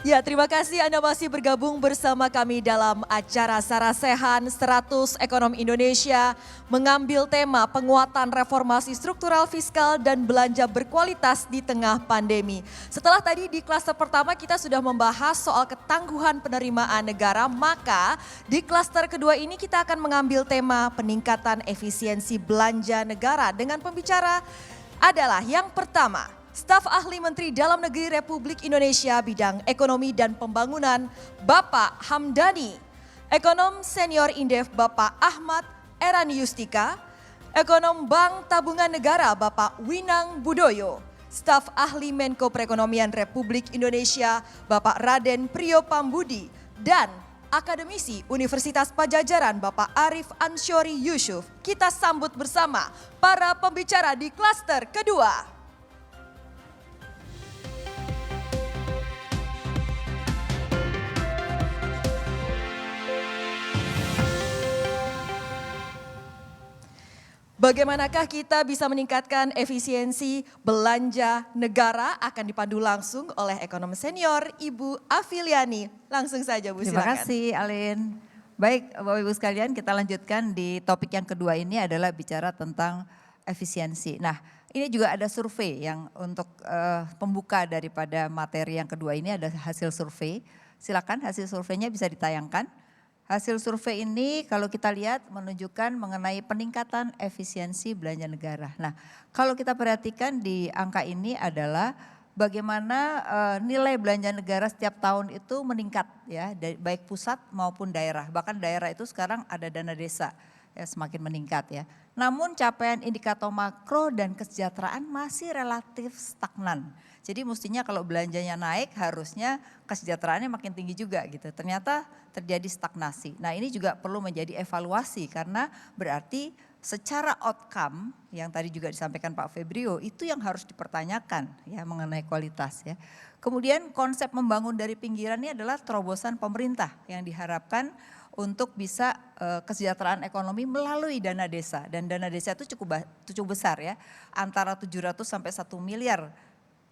Ya, terima kasih Anda masih bergabung bersama kami dalam acara Sarasehan 100 Ekonomi Indonesia mengambil tema penguatan reformasi struktural fiskal dan belanja berkualitas di tengah pandemi. Setelah tadi di klaster pertama kita sudah membahas soal ketangguhan penerimaan negara, maka di klaster kedua ini kita akan mengambil tema peningkatan efisiensi belanja negara dengan pembicara adalah yang pertama, Staf Ahli Menteri Dalam Negeri Republik Indonesia bidang ekonomi dan pembangunan, Bapak Hamdani. Ekonom senior Indef, Bapak Ahmad Erani Yustika. Ekonom Bank Tabungan Negara, Bapak Winang Budoyo. Staf Ahli Menko Perekonomian Republik Indonesia, Bapak Raden Priyo Pambudi. Dan Akademisi Universitas Pajajaran, Bapak Arif Ansyori Yusuf. Kita sambut bersama para pembicara di klaster kedua. Bagaimanakah kita bisa meningkatkan efisiensi belanja negara akan dipandu langsung oleh ekonom senior Ibu Afiliani. Langsung saja Bu, Terima silakan. kasih Alin. Baik Bapak Ibu sekalian, kita lanjutkan di topik yang kedua ini adalah bicara tentang efisiensi. Nah, ini juga ada survei yang untuk pembuka daripada materi yang kedua ini ada hasil survei. Silakan hasil surveinya bisa ditayangkan. Hasil survei ini kalau kita lihat menunjukkan mengenai peningkatan efisiensi belanja negara. Nah, kalau kita perhatikan di angka ini adalah bagaimana nilai belanja negara setiap tahun itu meningkat ya, baik pusat maupun daerah. Bahkan daerah itu sekarang ada dana desa ya, semakin meningkat ya. Namun capaian indikator makro dan kesejahteraan masih relatif stagnan. Jadi mestinya kalau belanjanya naik harusnya kesejahteraannya makin tinggi juga gitu. Ternyata terjadi stagnasi. Nah ini juga perlu menjadi evaluasi karena berarti secara outcome yang tadi juga disampaikan Pak Febrio itu yang harus dipertanyakan ya mengenai kualitas ya. Kemudian konsep membangun dari pinggiran ini adalah terobosan pemerintah yang diharapkan untuk bisa kesejahteraan ekonomi melalui dana desa. Dan dana desa itu cukup besar ya, antara 700 sampai 1 miliar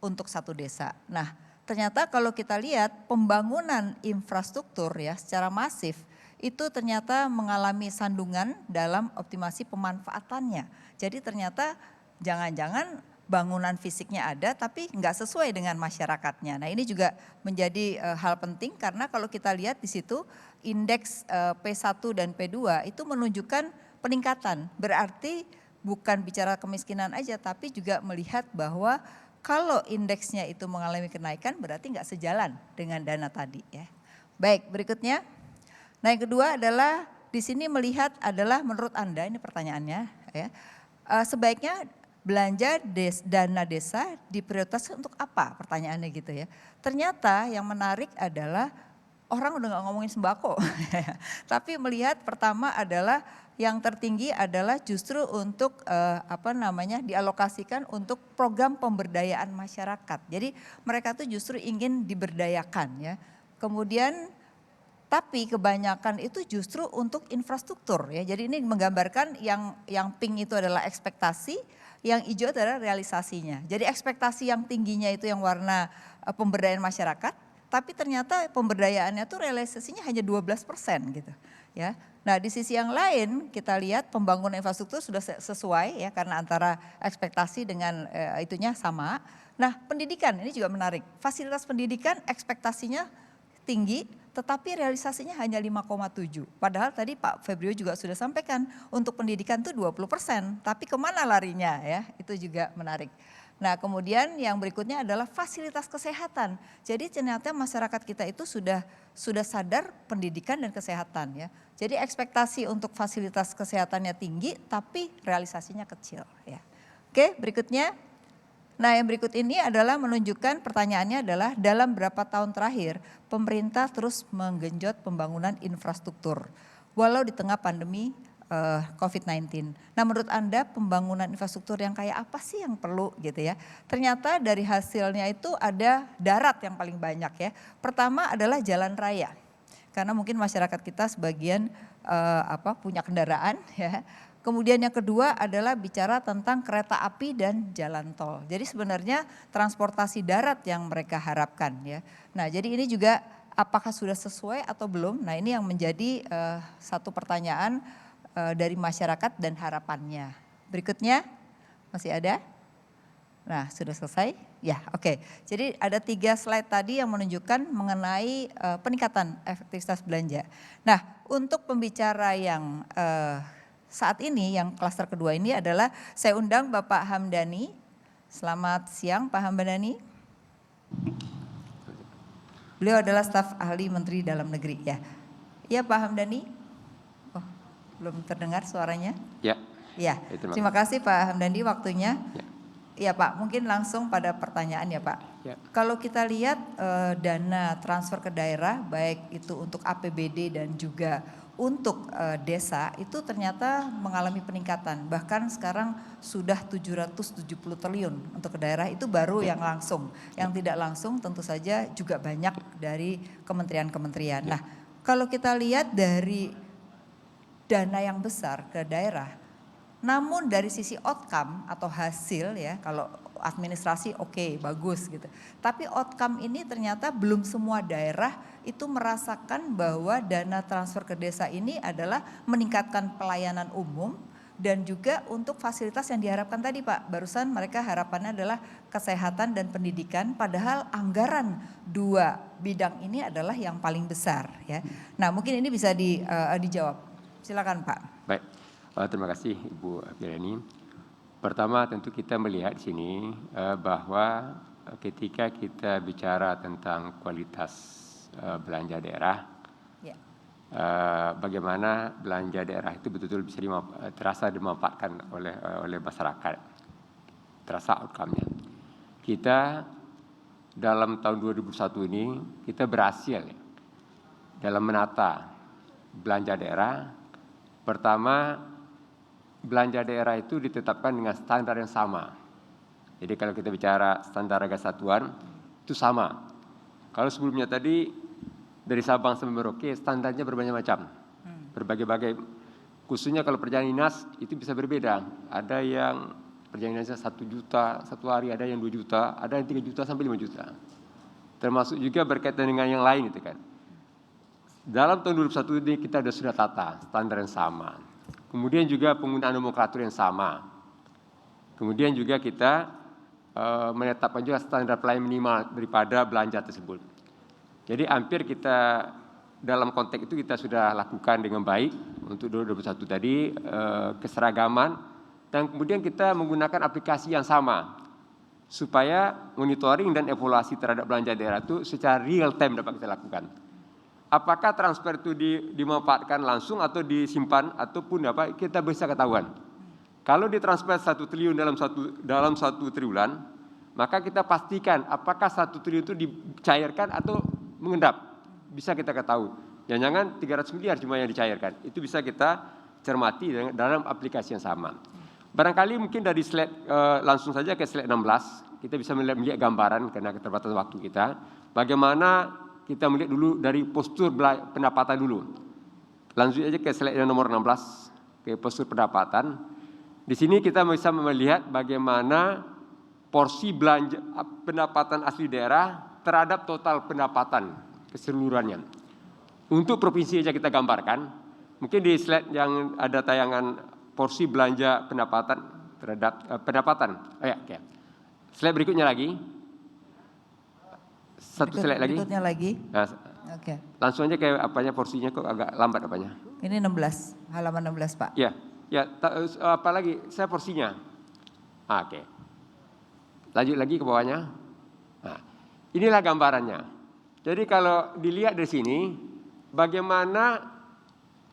untuk satu desa. Nah ternyata kalau kita lihat pembangunan infrastruktur ya secara masif itu ternyata mengalami sandungan dalam optimasi pemanfaatannya. Jadi ternyata jangan-jangan bangunan fisiknya ada tapi nggak sesuai dengan masyarakatnya. Nah ini juga menjadi hal penting karena kalau kita lihat di situ indeks P1 dan P2 itu menunjukkan peningkatan. Berarti bukan bicara kemiskinan aja tapi juga melihat bahwa kalau indeksnya itu mengalami kenaikan berarti nggak sejalan dengan dana tadi ya. Baik berikutnya. Nah yang kedua adalah di sini melihat adalah menurut Anda ini pertanyaannya ya. Sebaiknya belanja dana desa diprioritaskan untuk apa pertanyaannya gitu ya. Ternyata yang menarik adalah orang udah gak ngomongin sembako. Tapi melihat pertama adalah yang tertinggi adalah justru untuk dialokasikan untuk program pemberdayaan masyarakat. Jadi mereka tuh justru ingin diberdayakan ya. Kemudian tapi kebanyakan itu justru untuk infrastruktur ya. Jadi ini menggambarkan yang pink itu adalah ekspektasi, yang hijau adalah realisasinya. Jadi ekspektasi yang tingginya itu yang warna pemberdayaan masyarakat, tapi ternyata pemberdayaannya tuh realisasinya hanya 12% gitu ya. Nah di sisi yang lain kita lihat pembangunan infrastruktur sudah sesuai ya karena antara ekspektasi dengan itunya sama. Nah pendidikan ini juga menarik, fasilitas pendidikan ekspektasinya tinggi tetapi realisasinya hanya 5,7. Padahal tadi Pak Febrio juga sudah sampaikan untuk pendidikan tuh 20%, tapi kemana larinya ya itu juga menarik. Nah kemudian yang berikutnya adalah fasilitas kesehatan. Jadi ternyata masyarakat kita itu sudah sadar pendidikan dan kesehatan ya. Jadi ekspektasi untuk fasilitas kesehatannya tinggi tapi realisasinya kecil ya. Oke berikutnya. Nah yang berikut ini adalah menunjukkan pertanyaannya adalah dalam berapa tahun terakhir pemerintah terus menggenjot pembangunan infrastruktur. Walau di tengah pandemi COVID-19. Nah menurut Anda pembangunan infrastruktur yang kayak apa sih yang perlu gitu ya. Ternyata dari hasilnya itu ada darat yang paling banyak ya. Pertama adalah jalan raya. Karena mungkin masyarakat kita sebagian punya kendaraan ya. Kemudian yang kedua adalah bicara tentang kereta api dan jalan tol. Jadi sebenarnya transportasi darat yang mereka harapkan ya. Nah jadi ini juga apakah sudah sesuai atau belum? Nah ini yang menjadi satu pertanyaan dari masyarakat dan harapannya. Berikutnya masih ada? Nah sudah selesai? Ya oke. Jadi ada 3 slide tadi yang menunjukkan mengenai peningkatan efektivitas belanja. Nah untuk pembicara yang saat ini yang klaster kedua ini adalah saya undang Bapak Hamdani. Selamat siang Pak Hamdani. Beliau adalah staf ahli Menteri Dalam Negeri ya. Iya Pak Hamdani. Oh, belum terdengar suaranya? Ya. Ya. Terima kasih Pak Hamdani waktunya. Ya. Ya Pak, mungkin langsung pada pertanyaan ya Pak. Ya. Kalau kita lihat dana transfer ke daerah baik itu untuk APBD dan juga untuk desa itu ternyata mengalami peningkatan. Bahkan sekarang sudah 770 triliun untuk ke daerah itu baru yang langsung. Yang tidak langsung tentu saja juga banyak dari kementerian-kementerian. Nah kalau kita lihat dari dana yang besar ke daerah, namun dari sisi outcome atau hasil ya, kalau administrasi oke, bagus gitu. Tapi outcome ini ternyata belum semua daerah itu merasakan bahwa dana transfer ke desa ini adalah meningkatkan pelayanan umum dan juga untuk fasilitas yang diharapkan tadi Pak. Barusan mereka harapannya adalah kesehatan dan pendidikan, padahal anggaran 2 bidang ini adalah yang paling besar ya. Nah mungkin ini bisa dijawab. Silakan Pak. Baik. Terima kasih Ibu Apriani. Pertama tentu kita melihat di sini bahwa ketika kita bicara tentang kualitas belanja daerah, ya. Bagaimana belanja daerah itu betul-betul bisa terasa dimanfaatkan oleh masyarakat, terasa outcome-nya. Kita dalam tahun 2021 ini kita berhasil dalam menata belanja daerah. Pertama, belanja daerah itu ditetapkan dengan standar yang sama. Jadi kalau kita bicara standar harga satuan itu sama. Kalau sebelumnya tadi dari Sabang sampai Merauke standarnya berbagai macam, berbagai-bagai. Khususnya kalau perjalanan dinas itu bisa berbeda. Ada yang perjalanan dinasnya 1 juta satu hari, ada yang 2 juta, ada yang 3 juta sampai 5 juta. Termasuk juga berkaitan dengan yang lain itu kan. Dalam tahun 2021 ini kita sudah tata standar yang sama. Kemudian juga penggunaan nomenklatur yang sama. Kemudian juga kita menetapkan juga standar pelayanan minimal daripada belanja tersebut. Jadi hampir kita dalam konteks itu kita sudah lakukan dengan baik untuk 2021 tadi keseragaman dan kemudian kita menggunakan aplikasi yang sama supaya monitoring dan evaluasi terhadap belanja daerah itu secara real time dapat kita lakukan. Apakah transfer itu dimanfaatkan langsung atau disimpan ataupun apa kita bisa ketahuan. Kalau ditransfer 1 triliun dalam satu triwulan, maka kita pastikan apakah 1 triliun itu dicairkan atau mengendap. Bisa kita ketahui. Jangan 300 miliar cuma yang dicairkan. Itu bisa kita cermati dalam aplikasi yang sama. Barangkali mungkin dari slide langsung saja ke slide 16, kita bisa melihat gambaran karena keterbatasan waktu kita. Bagaimana kita melihat dulu dari postur pendapatan dulu. Lanjut aja ke slide nomor 16, ke postur pendapatan. Di sini kita bisa melihat bagaimana porsi belanja pendapatan asli daerah terhadap total pendapatan keseluruhannya. Untuk provinsi saja kita gambarkan, mungkin di slide yang ada tayangan porsi belanja pendapatan terhadap pendapatan. Oke. Slide berikutnya lagi. Slide lagi. Berikutnya lagi. Nah, Oke. langsung aja ke apanya porsinya kok agak lambat apanya. Ini 16, halaman 16 Pak. Ya, apalagi saya porsinya. Oke. Lanjut lagi ke bawahnya. Nah, inilah gambarannya. Jadi kalau dilihat dari sini, bagaimana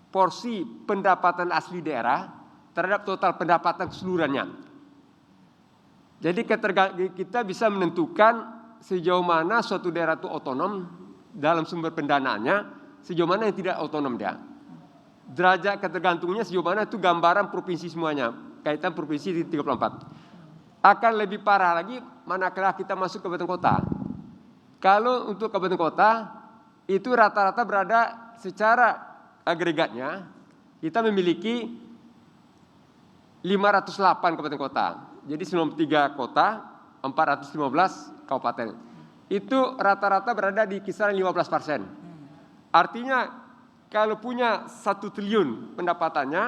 porsi pendapatan asli daerah terhadap total pendapatan keseluruhannya. Jadi kita bisa menentukan sejauh mana suatu daerah itu otonom dalam sumber pendanaannya, sejauh mana yang tidak otonom dia. Derajat ketergantungnya sejauh mana itu gambaran provinsi semuanya, kaitan provinsi di 34. Akan lebih parah lagi manakala kita masuk kabupaten kota. Kalau untuk kabupaten kota itu rata-rata berada secara agregatnya kita memiliki 508 kabupaten kota. Jadi 93 kota, 415 kabupaten. Itu rata-rata berada di kisaran 15%. Artinya kalau punya 1 triliun pendapatannya,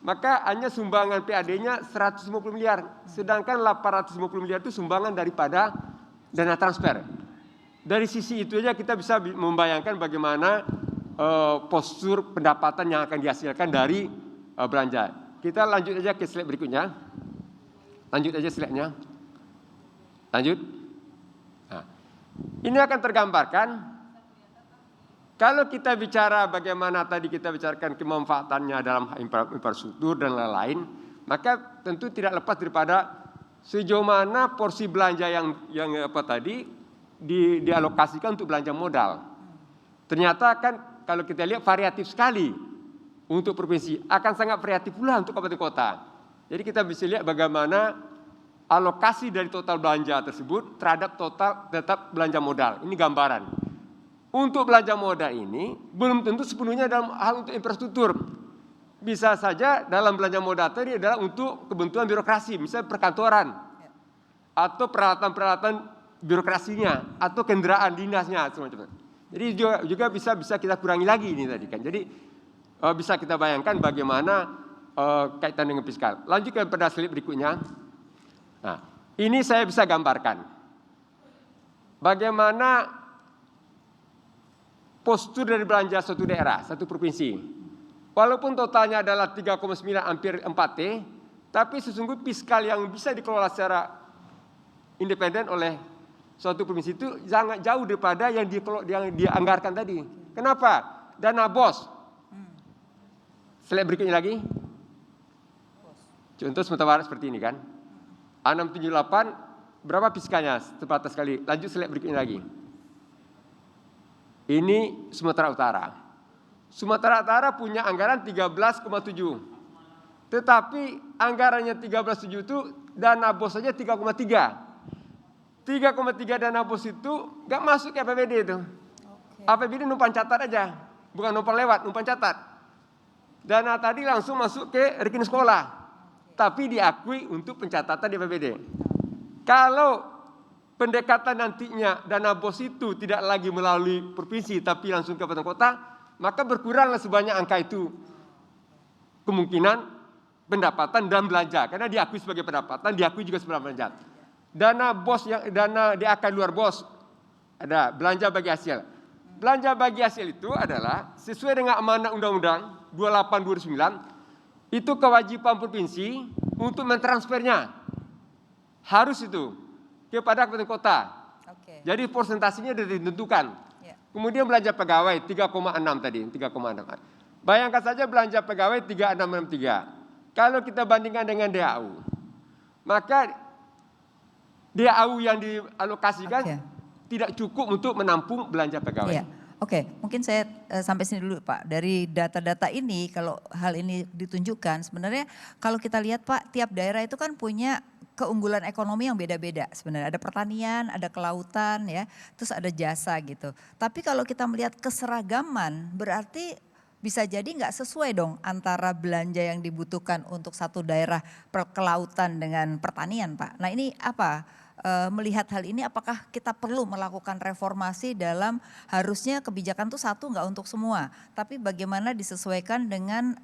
maka hanya sumbangan PAD-nya 150 miliar. Sedangkan 850 miliar itu sumbangan daripada dana transfer. Dari sisi itu aja kita bisa membayangkan bagaimana postur pendapatan yang akan dihasilkan dari belanja. Kita lanjut aja ke slide berikutnya. Lanjut aja slide-nya. Lanjut. Nah, ini akan tergambarkan kalau kita bicara bagaimana tadi kita bicarakan kemanfaatannya dalam infrastruktur dan lain-lain, maka tentu tidak lepas daripada sejauh mana porsi belanja yang dialokasikan untuk belanja modal. Ternyata kan kalau kita lihat variatif sekali untuk provinsi, akan sangat variatif pula untuk kabupaten kota. Jadi kita bisa lihat bagaimana alokasi dari total belanja tersebut terhadap total tetap belanja modal. Ini gambaran. Untuk belanja modal ini belum tentu sepenuhnya dalam hal untuk infrastruktur. Bisa saja dalam belanja modal tadi adalah untuk kebentuan birokrasi, misalnya perkantoran, atau peralatan-peralatan birokrasinya, atau kendaraan dinasnya, semacam itu. Jadi juga bisa kita kurangi lagi ini tadi kan. Jadi bisa kita bayangkan bagaimana kaitan dengan fiskal. Lanjut pada slide berikutnya. Nah, ini saya bisa gambarkan bagaimana postur dari belanja suatu daerah, satu provinsi. Walaupun totalnya adalah 3,9 hampir 4T, tapi sesungguhnya fiskal yang bisa dikelola secara independen oleh suatu provinsi itu sangat jauh daripada yang dianggarkan tadi. Kenapa? Dana BOS. Slide berikutnya lagi. Contoh sementara seperti ini kan. 678 berapa fiskalnya? Terbatas sekali. Lanjut slide berikutnya lagi. Ini Sumatera Utara. Sumatera Utara punya anggaran 13,7. Tetapi anggarannya 13,7 itu dana BOS saja 3,3. 3,3 dana BOS itu nggak masuk ke APBD itu. APBD numpang catat aja, bukan numpang lewat, numpang catat. Dana tadi langsung masuk ke rekening sekolah, tapi diakui untuk pencatatan di APBD. Kalau pendekatan nantinya dana BOS itu tidak lagi melalui provinsi, tapi langsung ke kabupaten kota, maka berkuranglah sebanyak angka itu kemungkinan pendapatan dan belanja, karena diakui sebagai pendapatan, diakui juga sebagai belanja. Dana BOS dana DAK luar BOS ada belanja bagi hasil. Belanja bagi hasil itu adalah sesuai dengan amanah Undang-Undang 28/2009 itu kewajiban provinsi untuk mentransfernya. Harus itu kepada kabupaten kota. Jadi persentasenya sudah ditentukan. Kemudian belanja pegawai 3,6 tadi, 3,6. Bayangkan saja belanja pegawai 3663. Kalau kita bandingkan dengan DAU, maka DAU yang dialokasikan tidak cukup untuk menampung belanja pegawai. Oke, mungkin saya sampai sini dulu Pak. Dari data-data ini, kalau hal ini ditunjukkan, sebenarnya kalau kita lihat Pak, tiap daerah itu kan punya keunggulan ekonomi yang beda-beda sebenarnya. Ada pertanian, ada kelautan ya, terus ada jasa gitu. Tapi kalau kita melihat keseragaman, berarti bisa jadi nggak sesuai dong antara belanja yang dibutuhkan untuk satu daerah kelautan dengan pertanian Pak. Nah ini apa? Melihat hal ini apakah kita perlu melakukan reformasi dalam harusnya kebijakan itu satu nggak untuk semua, tapi bagaimana disesuaikan dengan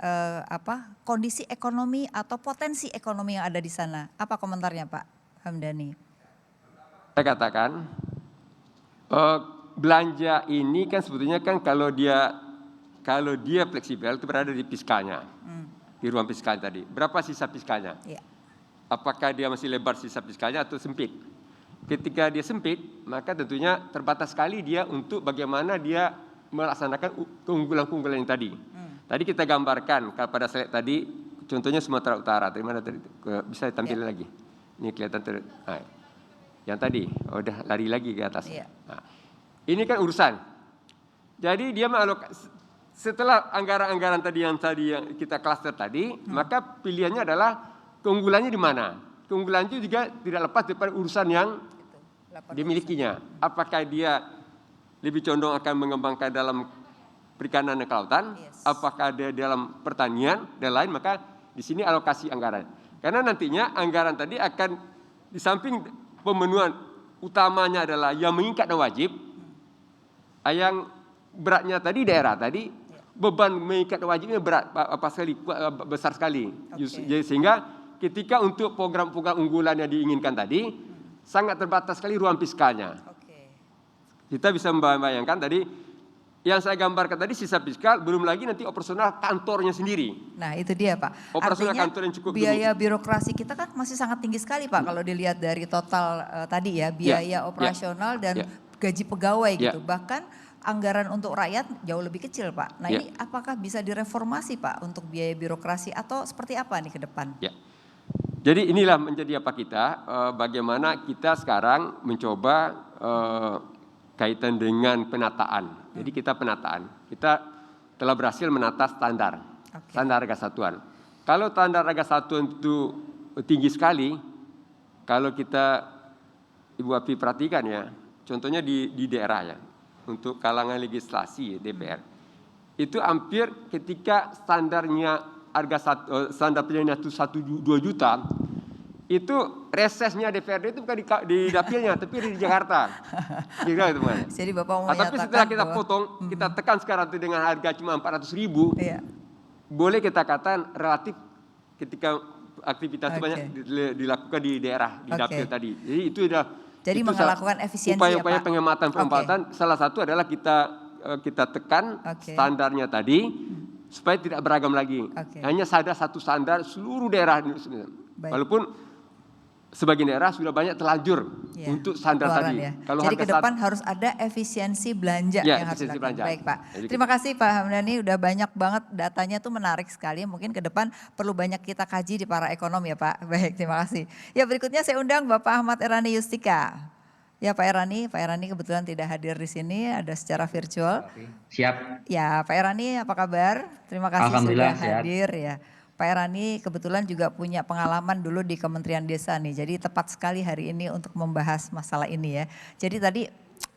kondisi ekonomi atau potensi ekonomi yang ada di sana. Apa komentarnya Pak Hamdani? Saya katakan belanja ini kan sebetulnya kan kalau dia fleksibel itu berada di fiskalnya, di ruang fiskal tadi. Berapa sisa fiskalnya? Apakah dia masih lebar sisa fiskalnya atau sempit? Ketika dia sempit, maka tentunya terbatas sekali dia untuk bagaimana dia melaksanakan keunggulan-keunggulan yang tadi. Tadi kita gambarkan pada slide tadi, contohnya Sumatera Utara. Dari mana tadi? Bisa tampilin lagi. Ini kelihatan yang tadi, udah lari lagi ke atas. Nah, ini kan urusan. Jadi dia setelah anggaran-anggaran tadi yang kita klaster tadi, maka pilihannya adalah keunggulannya di mana? Keunggulan itu juga tidak lepas daripada urusan yang dimilikinya. Apakah dia lebih condong akan mengembangkan dalam perikanan dan kelautan? Apakah dia dalam pertanian dan lain? Maka di sini alokasi anggaran. Karena nantinya anggaran tadi akan di samping pemenuhan utamanya adalah yang mengikat dan wajib, yang beratnya tadi daerah tadi, beban mengikat dan wajibnya berat besar sekali. Sehingga ketika untuk program-program unggulan yang diinginkan tadi, sangat terbatas sekali ruang fiskalnya. Kita bisa membayangkan tadi, yang saya gambarkan tadi sisa fiskal, belum lagi nanti operasional kantornya sendiri. Nah itu dia Pak, Operasional artinya kantor yang cukup biaya birokrasi kita kan masih sangat tinggi sekali Pak, kalau dilihat dari total tadi ya, biaya operasional dan gaji pegawai gitu. Bahkan anggaran untuk rakyat jauh lebih kecil Pak. Nah ini apakah bisa direformasi Pak untuk biaya birokrasi atau seperti apa nih ke depan? Jadi inilah menjadi apa kita, bagaimana kita sekarang mencoba kaitan dengan penataan. Jadi kita penataan, kita telah berhasil menata standar harga satuan. Kalau standar harga satuan itu tinggi sekali, kalau kita Ibu Afi perhatikan ya, contohnya di daerah ya, untuk kalangan legislasi DPR, itu hampir ketika standarnya standar penyanyian itu 1-2 juta, itu resesnya DPRD itu bukan di dapilnya, tapi di Jakarta. Kira itu mana? Jadi Bapak mau Tapi setelah kita potong, kita tekan sekarang itu dengan harga cuma 400.000, boleh kita katakan relatif ketika aktivitas itu banyak dilakukan di daerah, di dapil tadi. Jadi itu sudah. Jadi melakukan efisiensi upaya-upaya penghematan salah satu adalah kita tekan standarnya tadi supaya tidak beragam lagi. Hanya ada satu standar seluruh daerah. Walaupun sebagian daerah sudah banyak terlanjur untuk standar tadi. Ya. Jadi ke depan harus ada efisiensi belanja yang harus dilakukan. Baik Pak. Terima kasih Pak Hamdani, udah banyak banget datanya tuh menarik sekali. Mungkin ke depan perlu banyak kita kaji di para ekonom ya Pak. Baik, terima kasih. Ya berikutnya saya undang Bapak Ahmad Erani Yustika. Ya Pak Erani kebetulan tidak hadir di sini, ada secara virtual. Siap. Ya Pak Erani apa kabar? Terima kasih sudah hadir ya. Pak Erani kebetulan juga punya pengalaman dulu di Kementerian Desa nih, jadi tepat sekali hari ini untuk membahas masalah ini ya. Jadi tadi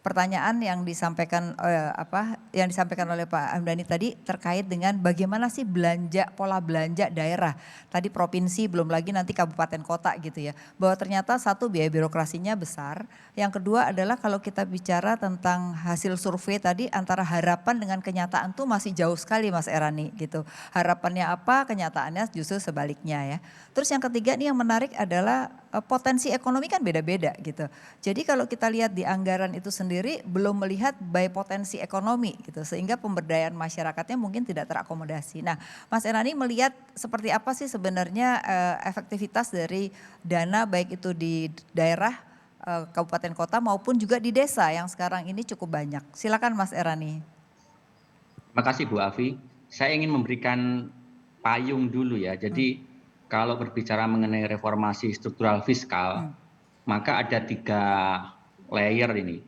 pertanyaan yang disampaikan oleh Pak Hamdani tadi terkait dengan bagaimana sih pola belanja daerah. Tadi provinsi, belum lagi nanti kabupaten kota gitu ya. Bahwa ternyata satu biaya birokrasinya besar. Yang kedua adalah kalau kita bicara tentang hasil survei tadi antara harapan dengan kenyataan tuh masih jauh sekali Mas Erani gitu. Harapannya apa, kenyataannya justru sebaliknya ya. Terus yang ketiga nih yang menarik adalah potensi ekonomi kan beda-beda gitu. Jadi kalau kita lihat di anggaran itu sendiri belum melihat by potensi ekonomi gitu. Sehingga pemberdayaan masyarakatnya mungkin tidak terakomodasi. Nah Mas Erani melihat seperti apa sih sebenarnya efektivitas dari dana baik itu di daerah, kabupaten kota maupun juga di desa yang sekarang ini cukup banyak. Silakan Mas Erani. Terima kasih Bu Afi. Saya ingin memberikan payung dulu ya. Jadi kalau berbicara mengenai reformasi struktural fiskal, maka ada 3 layer ini.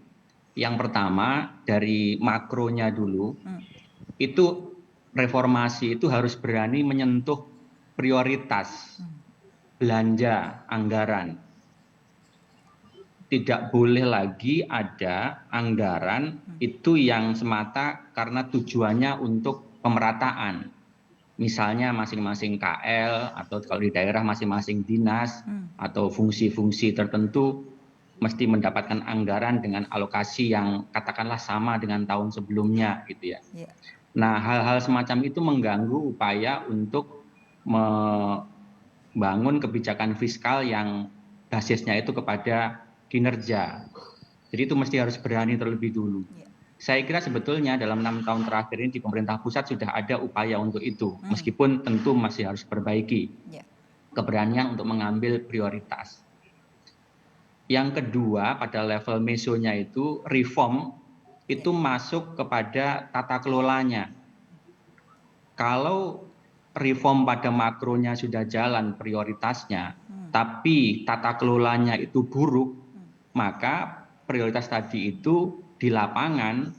Yang pertama dari makronya dulu, itu reformasi itu harus berani menyentuh prioritas belanja anggaran. Tidak boleh lagi ada anggaran itu yang semata karena tujuannya untuk pemerataan. Misalnya masing-masing KL atau kalau di daerah masing-masing dinas atau fungsi-fungsi tertentu mesti mendapatkan anggaran dengan alokasi yang katakanlah sama dengan tahun sebelumnya gitu ya. Nah hal-hal semacam itu mengganggu upaya untuk membangun kebijakan fiskal yang basisnya itu kepada kinerja. Jadi itu mesti harus berani terlebih dulu. Saya kira sebetulnya dalam 6 tahun terakhir ini di pemerintah pusat sudah ada upaya untuk itu. Meskipun tentu masih harus perbaiki keberanian untuk mengambil prioritas. Yang kedua pada level mesonya itu reform itu masuk kepada tata kelolanya. Kalau reform pada makronya sudah jalan prioritasnya, tapi tata kelolanya itu buruk, maka prioritas tadi itu di lapangan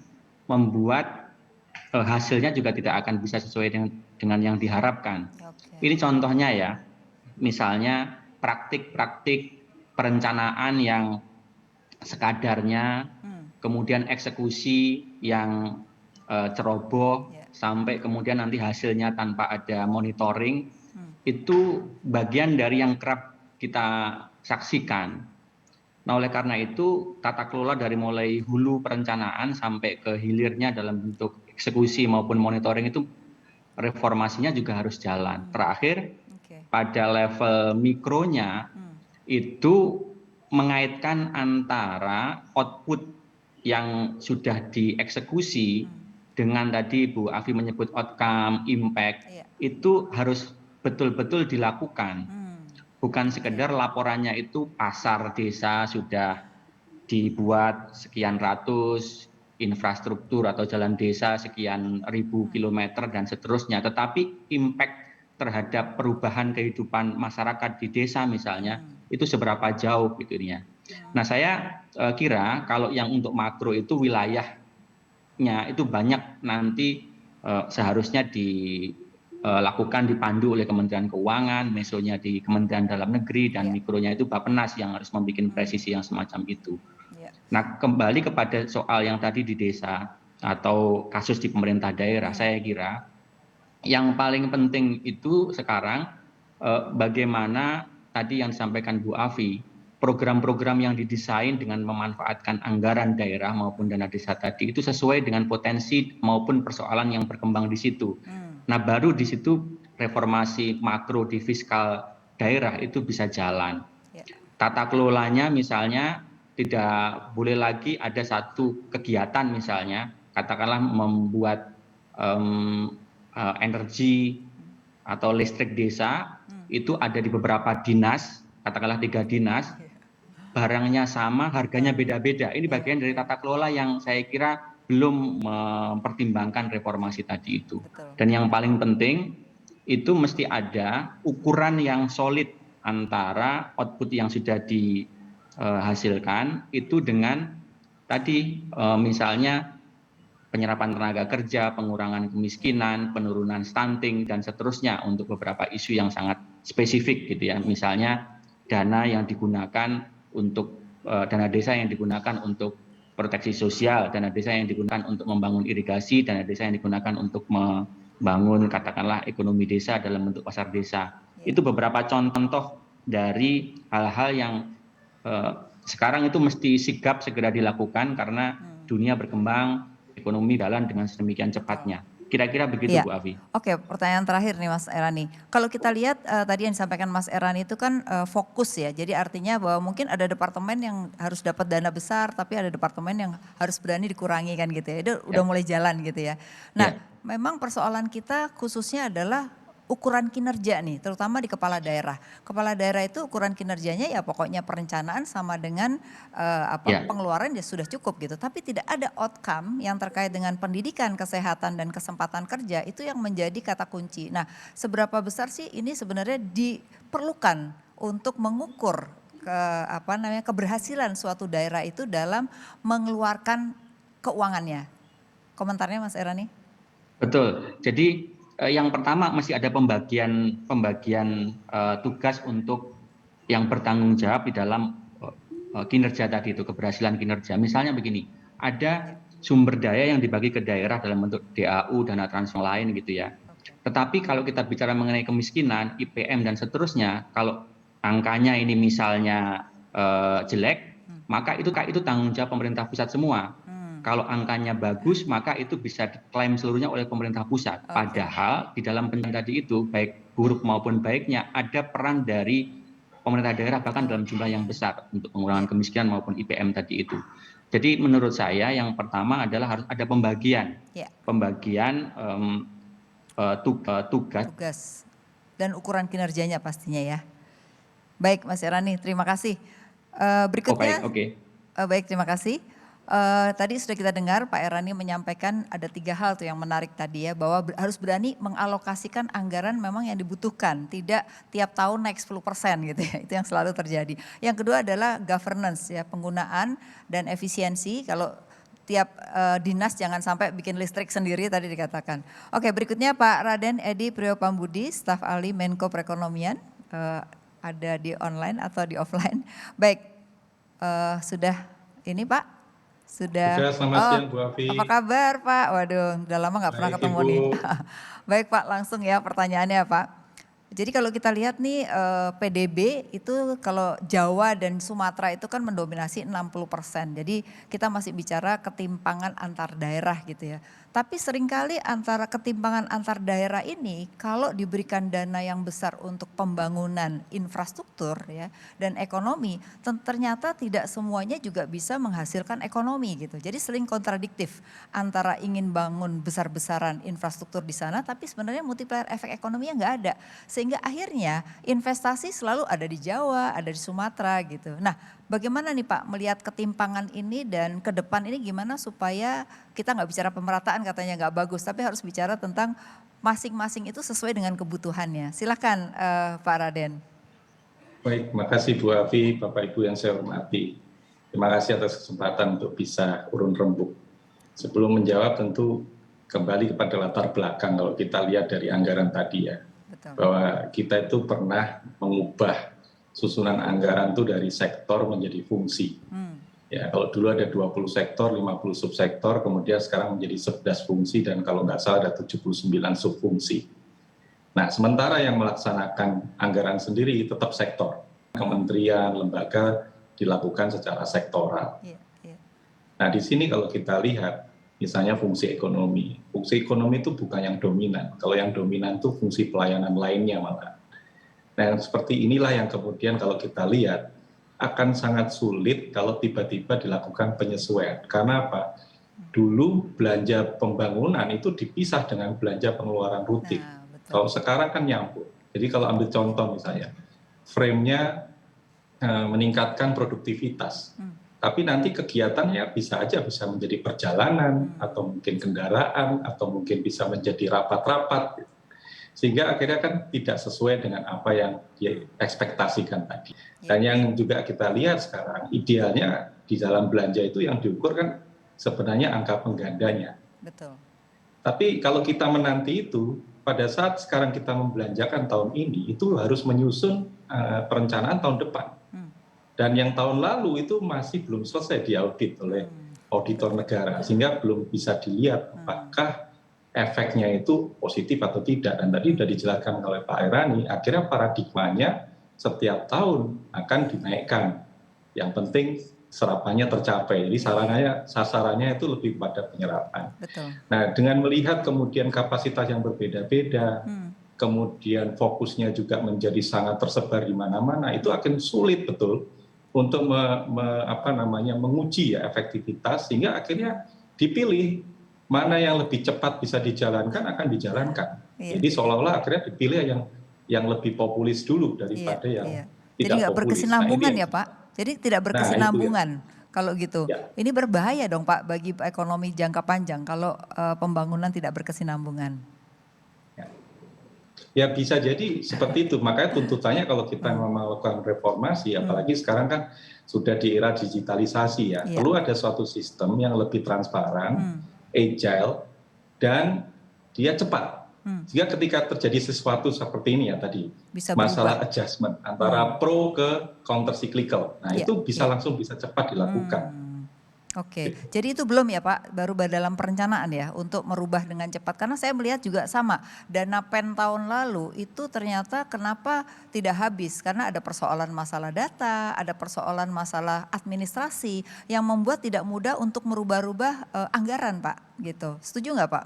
membuat hasilnya juga tidak akan bisa sesuai dengan yang diharapkan. Ini contohnya ya, misalnya praktik-praktik perencanaan yang sekadarnya, kemudian eksekusi yang ceroboh, sampai kemudian nanti hasilnya tanpa ada monitoring, itu bagian dari yang kerap kita saksikan. Nah, oleh karena itu tata kelola dari mulai hulu perencanaan sampai ke hilirnya dalam bentuk eksekusi maupun monitoring itu reformasinya juga harus jalan. Terakhir pada level mikronya itu mengaitkan antara output yang sudah dieksekusi dengan tadi Bu Afi menyebut outcome, impact, itu harus betul-betul dilakukan. Bukan sekedar laporannya itu pasar desa sudah dibuat sekian ratus, infrastruktur atau jalan desa sekian ribu kilometer dan seterusnya. Tetapi impact terhadap perubahan kehidupan masyarakat di desa misalnya, itu seberapa jauh gitu ya. Nah saya kira kalau yang untuk makro itu wilayahnya itu banyak nanti seharusnya dilakukan dipandu oleh Kementerian Keuangan, mesonya di Kementerian Dalam Negeri, dan mikronya itu Bappenas yang harus membuat presisi yang semacam itu. Nah kembali kepada soal yang tadi di desa atau kasus di pemerintah daerah, saya kira yang paling penting itu sekarang bagaimana tadi yang disampaikan Bu Afi, program-program yang didesain dengan memanfaatkan anggaran daerah maupun dana desa tadi itu sesuai dengan potensi maupun persoalan yang berkembang di situ. Nah baru di situ reformasi makro di fiskal daerah itu bisa jalan. Tata kelolanya misalnya tidak boleh lagi ada satu kegiatan misalnya, katakanlah membuat energi atau listrik desa itu ada di beberapa dinas, katakanlah 3 dinas, barangnya sama, harganya beda-beda. Ini bagian dari tata kelola yang saya kira belum mempertimbangkan reformasi tadi itu. Dan yang paling penting itu mesti ada ukuran yang solid antara output yang sudah dihasilkan itu dengan tadi misalnya penyerapan tenaga kerja, pengurangan kemiskinan, penurunan stunting, dan seterusnya untuk beberapa isu yang sangat spesifik gitu ya. Misalnya dana yang digunakan untuk dana desa yang digunakan untuk proteksi sosial, dana desa yang digunakan untuk membangun irigasi, dana desa yang digunakan untuk membangun katakanlah ekonomi desa dalam bentuk pasar desa. Itu beberapa contoh dari hal-hal yang sekarang itu mesti sigap segera dilakukan karena dunia berkembang, ekonomi jalan dengan sedemikian cepatnya. Kira-kira begitu Bu Afi. Oke, pertanyaan terakhir nih Mas Erani. Kalau kita lihat tadi yang disampaikan Mas Erani itu kan fokus ya. Jadi artinya bahwa mungkin ada departemen yang harus dapat dana besar tapi ada departemen yang harus berani dikurangi kan gitu ya. Itu udah mulai jalan gitu ya. Nah, memang persoalan kita khususnya adalah ukuran kinerja nih, terutama di kepala daerah. Kepala daerah itu ukuran kinerjanya ya pokoknya perencanaan sama dengan pengeluaran ya sudah cukup gitu. Tapi tidak ada outcome yang terkait dengan pendidikan, kesehatan dan kesempatan kerja itu yang menjadi kata kunci. Nah, seberapa besar sih ini sebenarnya diperlukan untuk mengukur keberhasilan suatu daerah itu dalam mengeluarkan keuangannya. Komentarnya Mas Erani? Betul. Jadi yang pertama mesti ada pembagian tugas untuk yang bertanggung jawab di dalam kinerja tadi itu, keberhasilan kinerja. Misalnya begini, ada sumber daya yang dibagi ke daerah dalam bentuk DAU, dana transnasional lain gitu ya. Tetapi kalau kita bicara mengenai kemiskinan, IPM dan seterusnya, kalau angkanya ini misalnya jelek, maka itu tanggung jawab pemerintah pusat semua. Kalau angkanya bagus, maka itu bisa diklaim seluruhnya oleh pemerintah pusat. Padahal di dalam pencapaian tadi itu, baik buruk maupun baiknya, ada peran dari pemerintah daerah bahkan dalam jumlah yang besar untuk pengurangan kemiskinan maupun IPM tadi itu. Jadi menurut saya yang pertama adalah harus ada pembagian tugas dan ukuran kinerjanya pastinya ya. Baik Mas Erani, terima kasih. Berikutnya, baik terima kasih. Tadi sudah kita dengar Pak Erani menyampaikan ada 3 hal tuh yang menarik tadi ya, bahwa harus berani mengalokasikan anggaran memang yang dibutuhkan, tidak tiap tahun naik 10% gitu ya, itu yang selalu terjadi. Yang kedua adalah governance ya, penggunaan dan efisiensi. Kalau tiap dinas jangan sampai bikin listrik sendiri tadi dikatakan. Oke, berikutnya Pak Raden Edi Priopambudi, staf ahli Menko Perekonomian, ada di online atau di offline. Baik, sudah ini Pak. Sudah, selamat siang Bu Afi. Apa kabar Pak? Waduh, udah lama gak pernah ketemu nih. Baik Pak, langsung ya pertanyaannya Pak. Jadi kalau kita lihat nih PDB itu kalau Jawa dan Sumatera itu kan mendominasi 60%. Jadi kita masih bicara ketimpangan antar daerah gitu ya. Tapi seringkali antara ketimpangan antar daerah ini kalau diberikan dana yang besar untuk pembangunan infrastruktur ya dan ekonomi, ternyata tidak semuanya juga bisa menghasilkan ekonomi gitu. Jadi sering kontradiktif antara ingin bangun besar-besaran infrastruktur di sana tapi sebenarnya multiplier efek ekonominya nggak ada. Sehingga akhirnya investasi selalu ada di Jawa, ada di Sumatera gitu. Nah, bagaimana nih Pak melihat ketimpangan ini dan ke depan ini gimana supaya kita nggak bicara pemerataan katanya nggak bagus, tapi harus bicara tentang masing-masing itu sesuai dengan kebutuhannya. Silakan Pak Raden. Baik, makasih Bu Afi, Bapak Ibu yang saya hormati. Terima kasih atas kesempatan untuk bisa urun rembuk. Sebelum menjawab tentu kembali kepada latar belakang kalau kita lihat dari anggaran tadi ya. Betul. Bahwa kita itu pernah mengubah susunan anggaran itu dari sektor menjadi fungsi. Ya, kalau dulu ada 20 sektor, 50 subsektor, kemudian sekarang menjadi 11 fungsi dan kalau nggak salah ada 79 subfungsi. Nah, sementara yang melaksanakan anggaran sendiri tetap sektor. Kementerian, lembaga dilakukan secara sektoral. Nah, di sini kalau kita lihat, misalnya fungsi ekonomi. Fungsi ekonomi itu bukan yang dominan. Kalau yang dominan itu fungsi pelayanan lainnya malah. Nah, seperti inilah yang kemudian kalau kita lihat, akan sangat sulit kalau tiba-tiba dilakukan penyesuaian. Karena apa? Dulu belanja pembangunan itu dipisah dengan belanja pengeluaran rutin. Kalau sekarang kan nyambung. Jadi kalau ambil contoh misalnya, frame-nya meningkatkan produktivitas. Tapi nanti kegiatannya bisa aja bisa menjadi perjalanan, atau mungkin kendaraan, atau mungkin bisa menjadi rapat-rapat. Sehingga akhirnya kan tidak sesuai dengan apa yang diekspektasikan tadi. Dan yang juga kita lihat sekarang, idealnya di dalam belanja itu yang diukur kan sebenarnya angka penggandanya. Betul. Tapi kalau kita menanti itu, pada saat sekarang kita membelanjakan tahun ini, itu harus menyusun perencanaan tahun depan. Dan yang tahun lalu itu masih belum selesai diaudit oleh auditor negara, sehingga belum bisa dilihat apakah efeknya itu positif atau tidak. Dan tadi sudah dijelaskan oleh Pak Airani, akhirnya paradigmanya setiap tahun akan dinaikkan. Yang penting serapannya tercapai. Jadi sasarannya itu lebih pada penyerapan. Betul. Nah, dengan melihat kemudian kapasitas yang berbeda-beda, kemudian fokusnya juga menjadi sangat tersebar di mana-mana, itu akan sulit betul untuk menguji ya efektivitas, sehingga akhirnya dipilih mana yang lebih cepat bisa dijalankan akan dijalankan. Jadi seolah-olah akhirnya dipilih yang lebih populis dulu daripada yang tidak Jadi nggak populis. berkesinambungan ya Pak? Jadi tidak berkesinambungan kalau gitu. Ya. Ini berbahaya dong Pak bagi ekonomi jangka panjang kalau pembangunan tidak berkesinambungan. Ya bisa jadi seperti itu. Makanya tuntutannya kalau kita mau melakukan reformasi, apalagi sekarang kan sudah di era digitalisasi ya. Perlu ada suatu sistem yang lebih transparan, agile, dan dia cepat. Sehingga ketika terjadi sesuatu seperti ini ya tadi, bisa masalah berubah. adjustment antara pro ke counter cyclical. Nah itu bisa langsung bisa cepat dilakukan. Oke, jadi itu belum ya Pak, baru dalam perencanaan ya untuk merubah dengan cepat. Karena saya melihat juga sama, dana PEN tahun lalu itu ternyata kenapa tidak habis. Karena ada persoalan masalah data, ada persoalan masalah administrasi yang membuat tidak mudah untuk merubah-rubah anggaran Pak gitu. Setuju nggak Pak?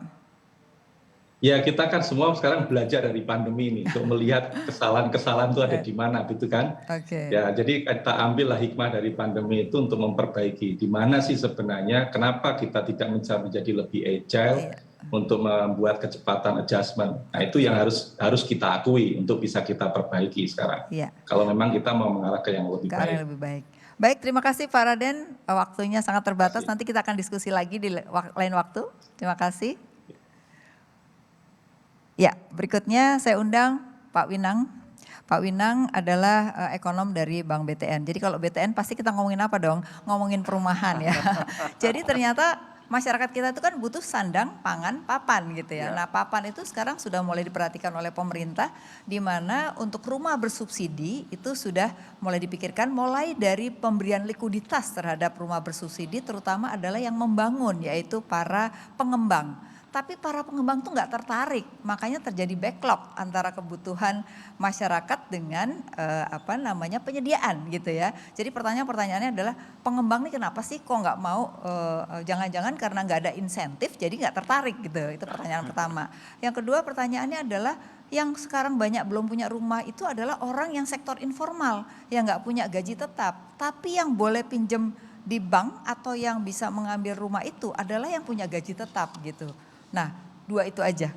Ya kita kan semua sekarang belajar dari pandemi ini untuk melihat kesalahan-kesalahan itu ada di mana gitu kan. Ya jadi kita ambillah hikmah dari pandemi itu untuk memperbaiki di mana sih sebenarnya kenapa kita tidak menjadi lebih agile untuk membuat kecepatan adjustment. Nah itu yang harus kita akui untuk bisa kita perbaiki sekarang. Kalau memang kita mau mengarah ke yang lebih baik. Baik, terima kasih Pak Raden, waktunya sangat terbatas. Nanti kita akan diskusi lagi di lain waktu. Terima kasih. Ya, berikutnya saya undang Pak Winang. Pak Winang adalah ekonom dari Bank BTN. Jadi kalau BTN pasti kita ngomongin apa dong? Ngomongin perumahan ya. Jadi ternyata masyarakat kita itu kan butuh sandang, pangan, papan gitu ya. Nah papan itu sekarang sudah mulai diperhatikan oleh pemerintah, di mana untuk rumah bersubsidi itu sudah mulai dipikirkan mulai dari pemberian likuiditas terhadap rumah bersubsidi, terutama adalah yang membangun yaitu para pengembang. tapi para pengembang tuh nggak tertarik, makanya terjadi backlog antara kebutuhan masyarakat dengan penyediaan gitu ya. Jadi pertanyaannya adalah pengembang ini kenapa sih kok nggak mau, jangan-jangan karena nggak ada insentif jadi nggak tertarik gitu. Itu pertanyaan pertama. Yang kedua pertanyaannya adalah yang sekarang banyak belum punya rumah itu adalah orang yang sektor informal yang nggak punya gaji tetap, tapi yang boleh pinjem di bank atau yang bisa mengambil rumah itu adalah yang punya gaji tetap gitu. Nah, dua itu aja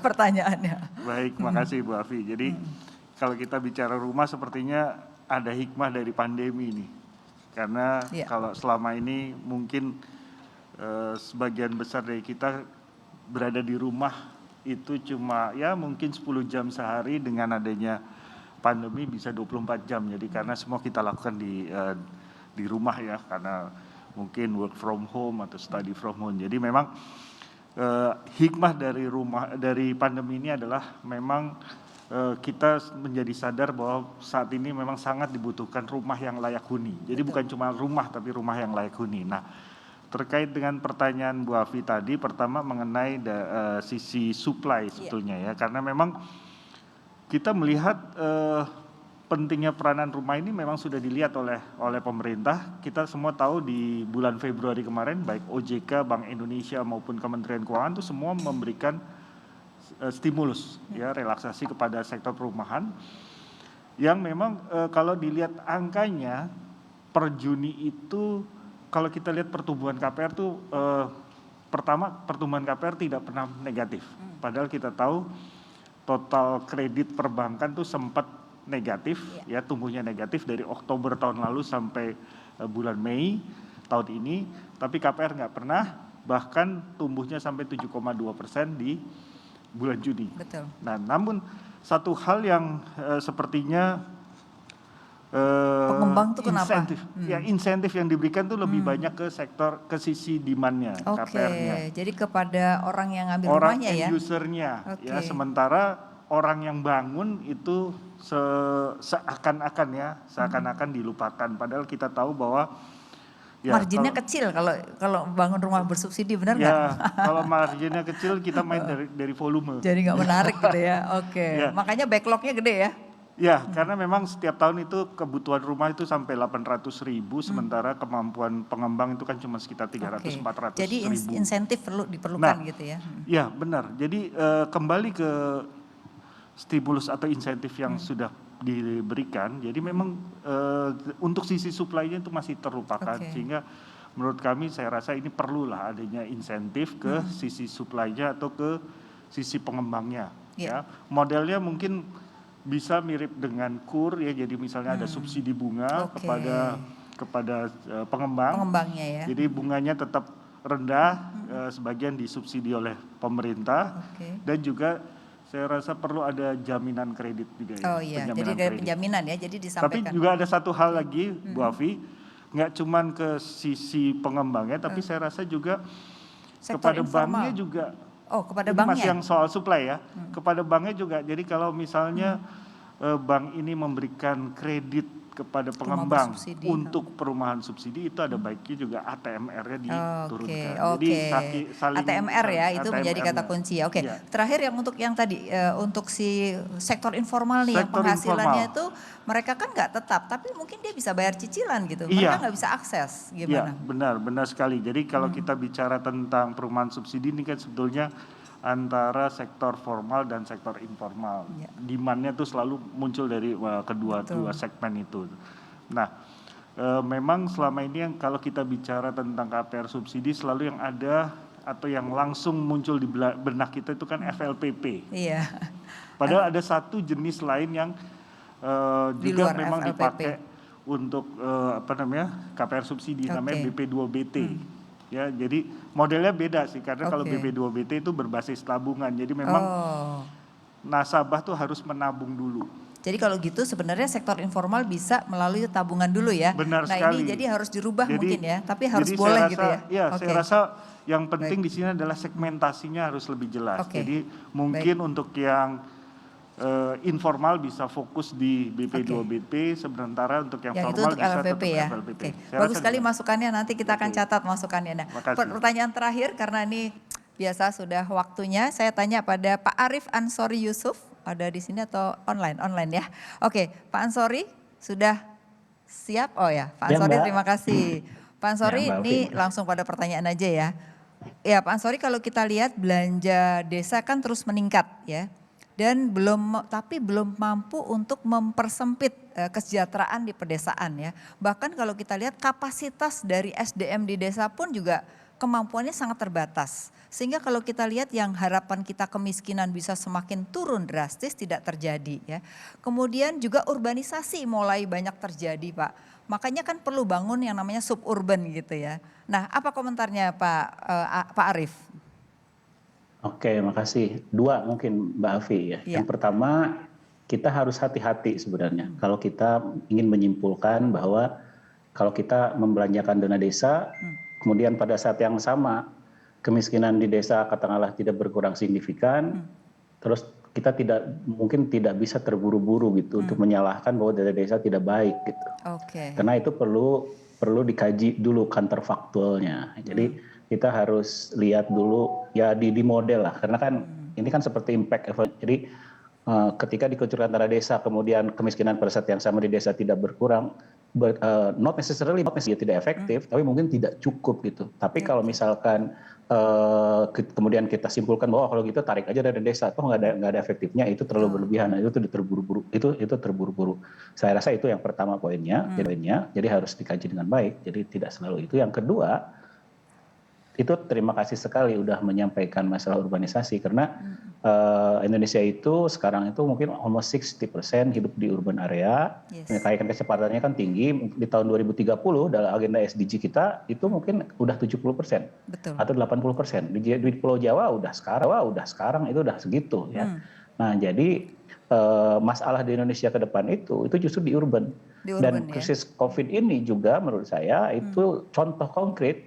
pertanyaannya. Baik, makasih Bu Afi. Jadi kalau kita bicara rumah sepertinya ada hikmah dari pandemi ini. Karena kalau selama ini mungkin sebagian besar dari kita berada di rumah itu cuma ya mungkin 10 jam sehari, dengan adanya pandemi bisa 24 jam. Jadi karena semua kita lakukan di rumah ya, karena mungkin work from home atau study from home. Jadi memang hikmah dari pandemi ini adalah memang kita menjadi sadar bahwa saat ini memang sangat dibutuhkan rumah yang layak huni. Jadi bukan cuma rumah tapi rumah yang layak huni. Nah, terkait dengan pertanyaan Bu Afi tadi, pertama mengenai sisi supply sebetulnya ya, karena memang kita melihat pentingnya peranan rumah ini memang sudah dilihat oleh pemerintah. Kita semua tahu di bulan Februari kemarin baik OJK, Bank Indonesia maupun Kementerian Keuangan itu semua memberikan stimulus ya, relaksasi kepada sektor perumahan yang memang kalau dilihat angkanya per Juni itu, kalau kita lihat pertumbuhan KPR tuh pertama pertumbuhan KPR tidak pernah negatif. Padahal kita tahu total kredit perbankan tuh sempat negatif ya, tumbuhnya negatif dari Oktober tahun lalu sampai bulan Mei tahun ini, tapi KPR nggak pernah, bahkan tumbuhnya sampai 7,2% di bulan Juni. Betul. Nah, namun satu hal yang sepertinya pengembang tuh kenapa? Insentif yang diberikan tuh lebih banyak ke sisi demand-nya, KPR-nya. Jadi kepada orang yang ngambil orang rumahnya ya. Orang user-nya ya, sementara orang yang bangun itu seakan-akan dilupakan, padahal kita tahu bahwa ya, marginnya kecil kalau bangun rumah bersubsidi, benar nggak? Ya, kalau marginnya kecil kita main dari volume. Jadi nggak menarik gitu ya. Oke. Ya. Makanya backlognya gede ya. Ya, karena memang setiap tahun itu kebutuhan rumah itu sampai 800.000, sementara kemampuan pengembang itu kan cuma sekitar 300-400.000. Jadi insentif diperlukan gitu ya. Ya, benar. Jadi kembali ke stimulus atau insentif yang sudah diberikan, jadi memang untuk sisi supply-nya itu masih terlupakan, sehingga menurut kami saya rasa ini perlulah adanya insentif ke sisi supply-nya atau ke sisi pengembangnya. Ya, modelnya mungkin bisa mirip dengan KUR ya, jadi misalnya ada subsidi bunga kepada pengembangnya ya. Jadi bunganya tetap rendah, sebagian disubsidi oleh pemerintah, dan juga saya rasa perlu ada jaminan kredit juga ya. Oh iya, jadi dari penjaminan ya, jadi disampaikan. Tapi juga ada satu hal lagi Bu Afi, nggak cuman ke sisi pengembangnya, tapi saya rasa juga sektor kepada banknya juga. Oh, kepada Ini banknya? masih yang soal supply ya, kepada banknya juga. Jadi kalau misalnya bank ini memberikan kredit kepada pengembang untuk perumahan subsidi, itu ada baiknya juga ATMR-nya diturunkan. Jadi saling ATMR ya, itu menjadi kata kunci ya. Oke. Terakhir yang untuk yang tadi untuk si sektor informal nih, yang penghasilannya itu mereka kan nggak tetap, tapi mungkin dia bisa bayar cicilan gitu. Mereka nggak bisa akses, gimana? Iya, benar sekali. Jadi kalau kita bicara tentang perumahan subsidi ini kan sebetulnya antara sektor formal dan sektor informal. Demand-nya tuh selalu muncul dari kedua segmen itu. Nah, memang selama ini yang kalau kita bicara tentang KPR subsidi selalu yang ada atau yang langsung muncul di benak kita itu kan FLPP. Iya. Padahal ada satu jenis lain yang juga memang FLPP dipakai untuk KPR subsidi, namanya BP2BT. Ya, jadi modelnya beda sih, karena kalau BP2BT itu berbasis tabungan. Jadi memang nasabah tuh harus menabung dulu. Jadi kalau gitu sebenarnya sektor informal bisa melalui tabungan dulu ya. Benar Ini sekali. jadi harus dirubah mungkin ya, tapi harus boleh gitu ya. Iya, saya rasa yang penting di sini adalah segmentasinya harus lebih jelas. Jadi mungkin untuk yang informal bisa fokus di BP2BP, sementara untuk yang formal itu untuk bisa LPP ya. LPP. Bagus sekali masukannya, nanti kita akan catat masukannya. Nah, pertanyaan terakhir karena ini biasa sudah waktunya saya tanya pada Pak Arief Ansori Yusuf, ada di sini atau online ya. Oke, Pak Ansori sudah siap? Oh ya, Pak Ansori terima kasih. Pak Ansori ini langsung pada pertanyaan aja ya. Ya Pak Ansori, kalau kita lihat belanja desa kan terus meningkat ya. Dan belum mampu untuk mempersempit kesejahteraan di pedesaan ya. Bahkan kalau kita lihat kapasitas dari SDM di desa pun juga kemampuannya sangat terbatas. Sehingga kalau kita lihat yang harapan kita kemiskinan bisa semakin turun drastis tidak terjadi ya. Kemudian juga urbanisasi mulai banyak terjadi Pak. Makanya kan perlu bangun yang namanya suburban gitu ya. Nah, apa komentarnya Pak Arief? Oke, makasih. Dua mungkin Mbak Afi ya. Yang pertama, kita harus hati-hati sebenarnya. Kalau kita ingin menyimpulkan bahwa kalau kita membelanjakan dana desa, kemudian pada saat yang sama kemiskinan di desa katakanlah tidak berkurang signifikan, terus kita mungkin tidak bisa terburu-buru gitu untuk menyalahkan bahwa dana desa tidak baik gitu. Karena itu perlu dikaji dulu counterfaktualnya. Jadi kita harus lihat dulu ya di model lah, karena kan ini kan seperti impact. Jadi ketika dikucurkan dana desa kemudian kemiskinan pada saat yang sama di desa tidak berkurang, not necessarily tidak efektif, tapi mungkin tidak cukup gitu. Tapi kalau misalkan kemudian kita simpulkan bahwa kalau gitu tarik aja dari desa, toh nggak ada efektifnya, itu terlalu berlebihan, itu terburu-buru, itu terburu-buru. Saya rasa itu yang pertama poinnya, jadi harus dikaji dengan baik. Jadi tidak selalu itu. Yang kedua, itu terima kasih sekali udah menyampaikan masalah urbanisasi, karena Indonesia itu sekarang itu mungkin almost 60% hidup di urban area. Kenaikan kecepatannya kan tinggi. Di tahun 2030 dalam agenda SDG kita itu mungkin udah 70%. Betul. Atau 80%. Di Pulau Jawa udah sekarang itu udah segitu ya. Nah, jadi masalah di Indonesia ke depan itu justru di urban. Dan krisis COVID ini juga menurut saya itu contoh konkret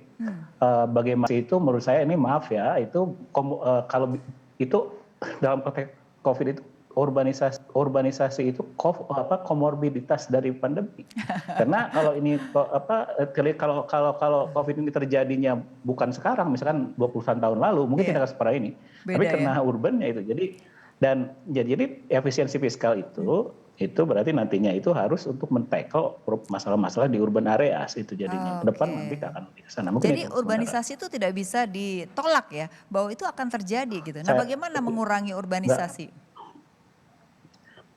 bagaimana itu, menurut saya ini maaf ya, itu kalau itu dalam konteks COVID itu urbanisasi itu komorbiditas dari pandemi. Karena kalau ini kalau COVID ini terjadinya bukan sekarang, misalkan 20-an tahun lalu mungkin tidak separah ini. Tapi karena urbannya itu. Jadi efisiensi fiskal itu berarti nantinya itu harus untuk men-tackle masalah-masalah di urban areas itu jadinya. Ke depan nanti akan ke sana. Jadi urbanisasi itu tidak bisa ditolak ya, bahwa itu akan terjadi gitu. Nah, bagaimana mengurangi urbanisasi?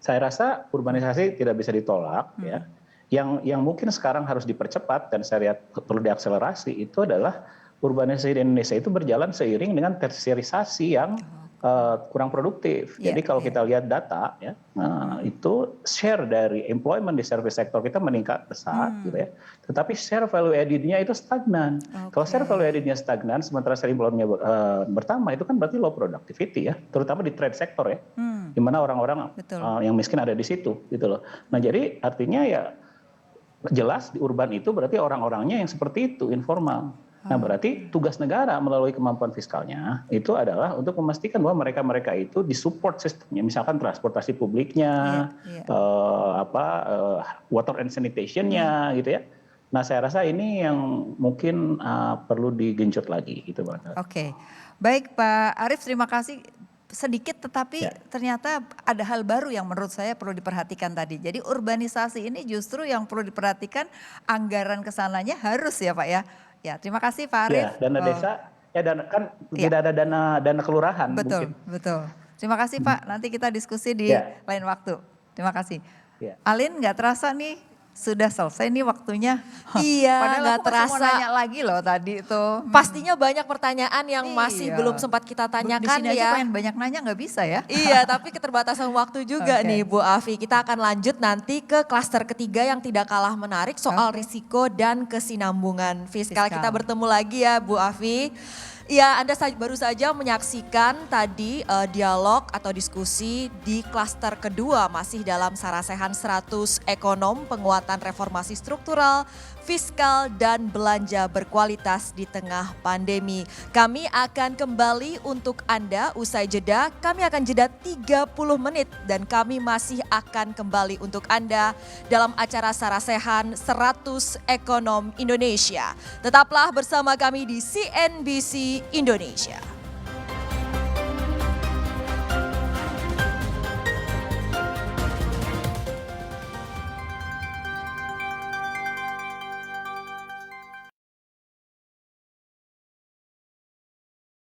Saya rasa urbanisasi tidak bisa ditolak ya. Yang mungkin sekarang harus dipercepat dan saya lihat perlu diakselerasi itu adalah urbanisasi di Indonesia itu berjalan seiring dengan tersiarisasi yang kurang produktif. Jadi kalau kita lihat data ya, itu share dari employment di service sector kita meningkat pesat gitu ya. Tetapi share value added-nya itu stagnan. Kalau share value added-nya stagnan sementara share employment-nya bertambah, itu kan berarti low productivity ya, terutama di trade sector ya. Di mana orang-orang yang miskin ada di situ gitu loh. Nah, jadi artinya ya jelas di urban itu berarti orang-orangnya yang seperti itu informal. Nah, berarti tugas negara melalui kemampuan fiskalnya itu adalah untuk memastikan bahwa mereka itu disupport sistemnya, misalkan transportasi publiknya, water and sanitation-nya gitu ya. Nah, saya rasa ini yang mungkin perlu digenjot lagi gitu, Pak. Oke. Baik Pak Arief, terima kasih. Sedikit tetapi ternyata ada hal baru yang menurut saya perlu diperhatikan tadi. Jadi urbanisasi ini justru yang perlu diperhatikan, anggaran kesananya harus ya Pak ya. Ya, terima kasih Pak Arief. Ya, dana desa, tidak ada dana kelurahan. Betul, mungkin. Betul. Terima kasih Pak, nanti kita diskusi di lain waktu. Terima kasih. Alin, nggak terasa nih sudah selesai nih waktunya. Iya, padahal nggak aku terasa. Mau nanya lagi loh tadi itu. Pastinya banyak pertanyaan yang masih belum sempat kita tanyakan di sini ya. Aja pengen banyak nanya nggak bisa ya. Iya, tapi keterbatasan waktu juga nih Bu Afi. Kita akan lanjut nanti ke klaster ketiga yang tidak kalah menarik soal risiko dan kesinambungan fiskal. Kita bertemu lagi ya Bu Afi. Ya, Anda baru saja menyaksikan tadi dialog atau diskusi di klaster kedua masih dalam Sarasehan 100 Ekonom, penguatan reformasi struktural, fiskal dan belanja berkualitas di tengah pandemi. Kami akan kembali untuk Anda usai jeda. Kami akan jeda 30 menit dan kami masih akan kembali untuk Anda dalam acara Sarasehan 100 Ekonom Indonesia. Tetaplah bersama kami di CNBC Indonesia.